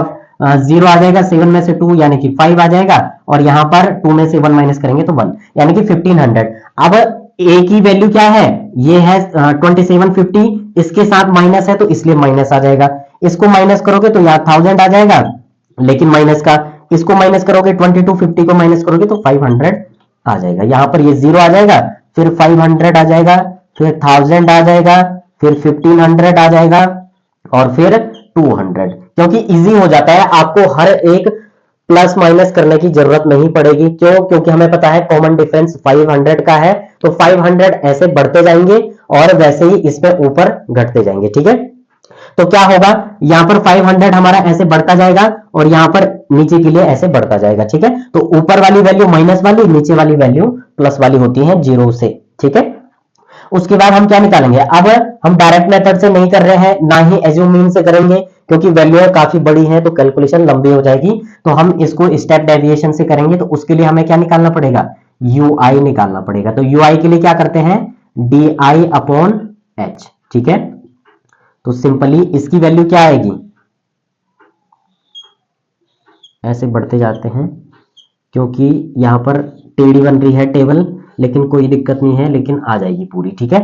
Speaker 1: 0 आ जाएगा, 7 में से 2 यानी कि 5 आ जाएगा, और यहां पर 2 में से 1 माइनस करेंगे तो 1 यानी कि 1500। अब a की वैल्यू क्या है, ये है 2750, इसके साथ माइनस है तो इसलिए माइनस आ जाएगा। इसको माइनस करोगे तो यहाँ 1000 आ जाएगा लेकिन माइनस का, इसको माइनस करोगे 2250 को माइनस करोगे तो 500 आ जाएगा। यहां पर ये 0 आ जाएगा, फिर 500 आ जाएगा, फिर 1000 आ जाएगा, फिर 1500 आ जाएगा, और फिर 200। क्योंकि इजी हो जाता है, आपको हर एक प्लस माइनस करने की जरूरत नहीं पड़ेगी। क्यों, क्योंकि हमें पता है कॉमन डिफरेंस 500 का है, तो 500 ऐसे बढ़ते जाएंगे और वैसे ही इसमें ऊपर घटते जाएंगे, ठीक है। तो क्या होगा, यहां पर 500 हमारा ऐसे बढ़ता जाएगा और यहां पर नीचे के लिए ऐसे बढ़ता जाएगा, ठीक है। तो ऊपर वाली वैल्यू माइनस वाली, नीचे वाली वैल्यू प्लस वाली होती है 0 से, ठीक है। उसके बाद हम क्या निकालेंगे, अब हम डायरेक्ट मेथड से नहीं कर रहे हैं, ना ही एज्यूम मीन से करेंगे, क्योंकि वैल्यू काफी बड़ी है तो कैलकुलेशन लंबी हो जाएगी। तो हम इसको स्टेप डेविएशन से करेंगे। तो उसके लिए हमें क्या निकालना पड़ेगा, ui निकालना पड़ेगा। तो ui के लिए क्या करते हैं, di अपॉन h, ठीक है। तो सिंपली इसकी वैल्यू क्या आएगी, ऐसे बढ़ते जाते हैं क्योंकि यहां पर टेढ़ी बन रही है टेबल, लेकिन कोई दिक्कत नहीं है, लेकिन आ जाएगी पूरी, ठीक है।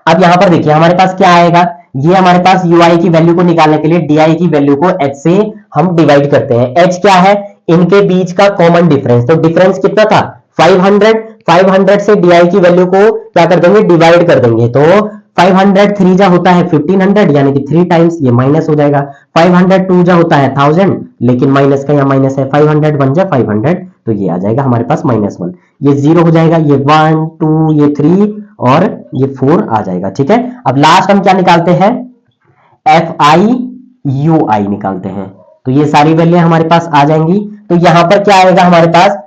Speaker 1: अब यहां पर देखिए हमारे पास क्या आएगा, ये हमारे पास ui की वैल्यू को निकालने के लिए di की वैल्यू को h से हम डिवाइड करते हैं। h क्या है, इनके बीच का कॉमन डिफरेंस। तो डिफरेंस कितना था 500, 500 से di की वैल्यू को क्या कर देंगे, डिवाइड कर देंगे। तो 500 3 जा होता है 1500 यानी कि 3 टाइम्स, ये माइनस हो जाएगा। 500 2 जा होता है 1000 लेकिन माइनस का यहाँ माइनस है, 500 1 जा 500, तो ये आ जाएगा हमारे पास -1। ये 0 हो जाएगा, ये 1 2 ये 3 और ये 4 आ जाएगा, ठीक है। अब लास्ट हम क्या निकालते हैं, FI UI निकालते हैं। तो ये सारी वैल्यू हमारे पास आ जाएंगी। तो यहां पर क्या आएगा हमारे पास,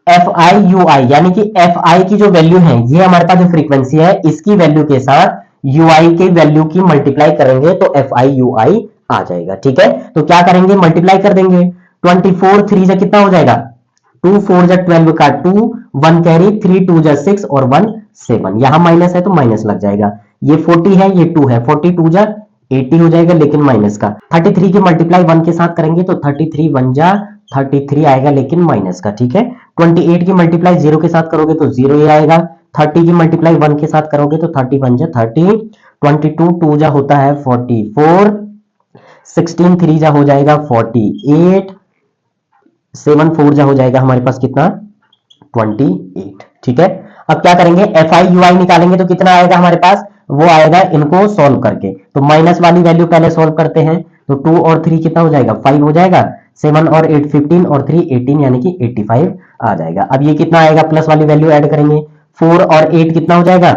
Speaker 1: FI यानी कि FI की जो वैल्यू है, ये हमारे पास जो फ्रीक्वेंसी है, इसकी वैल्यू के साथ UI के वैल्यू की मल्टीप्लाई करेंगे तो FI आ जाएगा, ठीक है। तो क्या करेंगे, मल्टीप्लाई कर देंगे। 24 3 जा कितना हो जाएगा, 2 4 जा 12 का 2, 1 कैरी, 3 2 जा 6 और 1 7। यहां माइनस है तो माइनस लग जाएगा। ये 40 है, ये 2 है, 42 जा 80 हो जाएगा लेकिन माइनस का। 33 की मल्टीप्लाई 1 के साथ करेंगे तो 33 1 जा 33 आएगा लेकिन माइनस का, ठीक है। 28 की मल्टीप्लाई 0 के साथ करोगे तो 0 ही आएगा। 30 की मल्टीप्लाई 1 के साथ करोगे तो 30 1 जा 30, 22 2 जा होता है 44, 16 3 जा हो जाएगा 48, 7 4 जा हो जाएगा हमारे पास कितना 28, ठीक है। अब क्या करेंगे, FI UI निकालेंगे तो कितना आएगा हमारे पास, वो आएगा इनको सॉल्व करके। तो माइनस वाली वैल्यू पहले सॉल्व करते हैं। तो 2 और 3 कितना हो जाएगा, 5 हो जाएगा, 7 और 8 15 और 3 18 यानी कि 85 आ जाएगा। अब ये कितना आएगा, प्लस वाली वैल्यू ऐड करेंगे। 4 और 8 कितना हो जाएगा,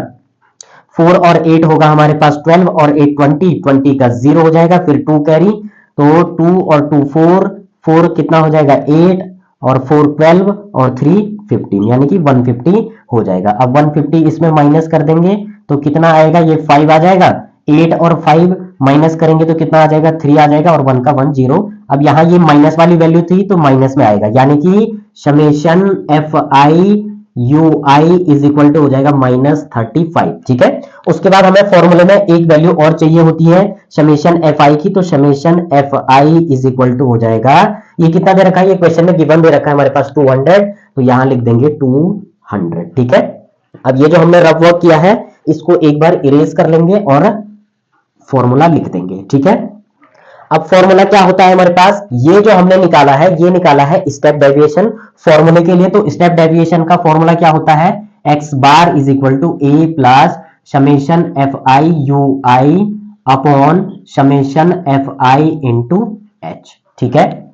Speaker 1: 4 और 8 होगा हमारे पास 12 और 8 20, 20 का 0 हो जाएगा, फिर 2 कैरी, तो 2 और 2 4, 4 कितना हो जाएगा 8 और 4 12 और 3 15 यानी कि 150 हो जाएगा। अब 150 इसमें माइनस कर देंगे तो कितना आएगा, ये 5 आ जाएगा। 8 और 5 माइनस करेंगे तो कितना आ जाएगा, 3 आ जाएगा और 1 का 1 0। अब यहाँ ये माइनस वाली वैल्यू थी तो माइनस में आएगा, यानी कि summation FI UI is equal to हो जाएगा -35, ठीक है। उसके बाद हमें फॉर्मूले में एक वैल्यू और चाहिए होती है समेशन FI की। तो summation FI is equal to हो जाएगा, ये कितना दे रखा है, ये क्वेश्चन में गिवन दे रखा है हमारे पास 200, तो यहां लिख देंगे 200, ठीक है। अब ये जो हमने रफ वर्क किया है इसको एक बार इरेज कर लेंगे और फॉर्मूला लिख देंगे, ठीक है। अब फॉर्मूला क्या होता है हमारे पास, ये जो हमने निकाला है ये निकाला है स्टेप डेविएशन फॉर्मूले के लिए। तो स्टेप डेविएशन का फॉर्मूला क्या होता है, x bar is equal to a plus summation FI UI upon summation FI into h, ठीक है।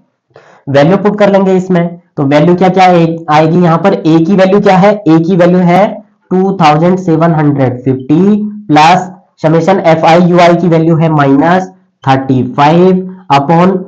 Speaker 1: वैल्यू पुट कर लेंगे इसमें। तो वैल्यू क्या क्या आएगी, यहां पर a की वैल्यू क्या है, a की वैल्यू है 2750 प्लस समेशन FI/UI की वैल्यू है -35 अपॉन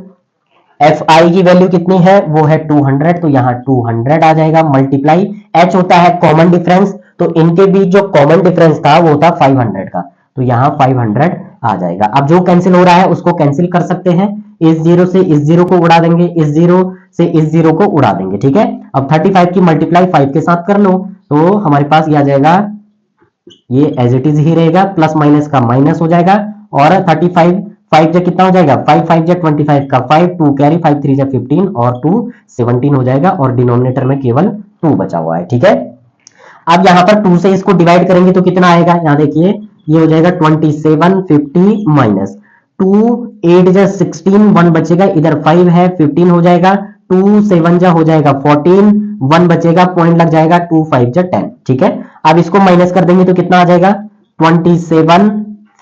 Speaker 1: FI की वैल्यू कितनी है, वो है 200, तो यहां 200 आ जाएगा। मल्टीप्लाई h होता है कॉमन डिफरेंस, तो इनके बीच जो कॉमन डिफरेंस था वो था 500 का, तो यहां 500 आ जाएगा। अब जो कैंसिल हो रहा है उसको कैंसिल कर सकते हैं, इस जीरो से इस जीरो को उड़ा देंगे, इस जीरो से इस जीरो को उड़ा देंगे, ठीक है। अब 35 की मल्टीप्लाई 5 के साथ कर लो तो हमारे पास ये आ जाएगा, ये एज इट इज ही रहेगा, प्लस माइनस का माइनस हो जाएगा, और 35 5 जा कितना हो जाएगा, 5 5 जा 25 का 5 2 कैरी, 5 3 जा 15 और 2 17 हो जाएगा, और डिनोमिनेटर में केवल 2 बचा हुआ है, ठीक है। अब यहां पर 2 से इसको डिवाइड करेंगे तो कितना आएगा, यहां देखिए ये हो जाएगा 27 50 माइनस 2 8 जा 16 1 बचेगा, इधर 5 है 15 हो जाएगा, 2 7 जा हो जाएगा 14 1 बचेगा, पॉइंट लग जाएगा, 2 5 जा 10, ठीक है। अब इसको माइनस कर देंगे तो कितना आ जाएगा, 27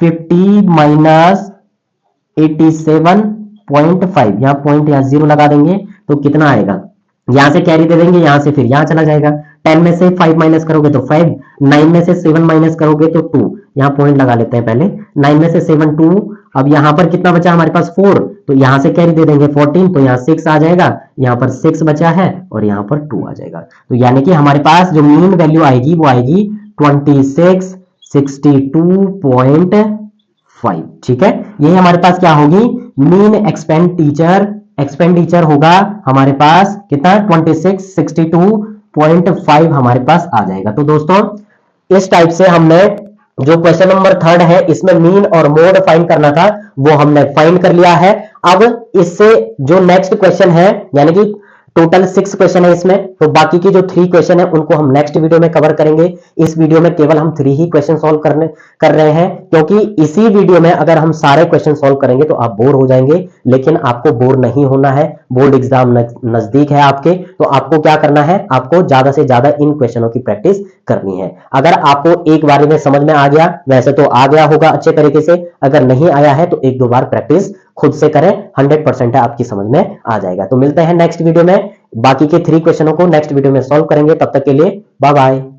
Speaker 1: 50 माइनस 87.5, यहाँ पॉइंट यहाँ जीरो लगा देंगे तो कितना आएगा, यहां से कैरी दे देंगे, यहां से फिर यहां चला जाएगा, 10 में से 5 माइनस करोगे तो 5, 9 में से 7 माइनस करोगे तो 2, यहाँ पॉइंट लगा लेते हैं पहले, 9 में से 7 2, अब यहां पर कितना बचा हमारे पास 4, तो यहां से कैरी दे देंगे 14, तो यहाँ 6 आ जाएगा, यहाँ पर 6 बचा है और यहाँ पर 2 आ जाएगा, तो यानी कि हमारे पास जो मीन वैल्यू आएगी वो आएगी 26 62.5, ठीक है। यही हमारे पास क्या होगी, मीन एक्सपेंडिचर होगा हमारे पास कितना, 26 62.5 हमारे पास आ जाएगा। तो दोस्तों इस टाइप से हमने जो क्वेश्चन नंबर 3 है इसमें मीन और मोड फाइंड करना था वो हमने फाइंड कर लिया है। अब इससे जो नेक्स्ट क्वेश्चन है, यानी कि टोटल 6 क्वेश्चन है इसमें, तो बाकी की जो 3 क्वेश्चन है उनको हम नेक्स्ट वीडियो में कवर करेंगे। इस वीडियो में केवल हम 3 ही क्वेश्चन सॉल्व कर रहे हैं, क्योंकि इसी वीडियो में अगर हम सारे क्वेश्चन सॉल्व करेंगे तो आप बोर हो जाएंगे, लेकिन आपको बोर नहीं होना है। बोर्ड एग्जाम नजदीक है आपके, तो आपको क्या करना है, आपको ज्यादा से ज्यादा इन क्वेश्चनों की प्रैक्टिस करनी है। अगर आपको एक बार में समझ में आ गया, वैसे तो आ गया होगा अच्छे तरीके से, अगर नहीं आया है तो 1-2 बार प्रैक्टिस खुद से करें, 100% है आपकी समझ में आ जाएगा। तो मिलते हैं नेक्स्ट वीडियो में, बाकी के 3 क्वेश्चनों को नेक्स्ट वीडियो में सॉल्व करेंगे। तब तक के लिए बाय बाय।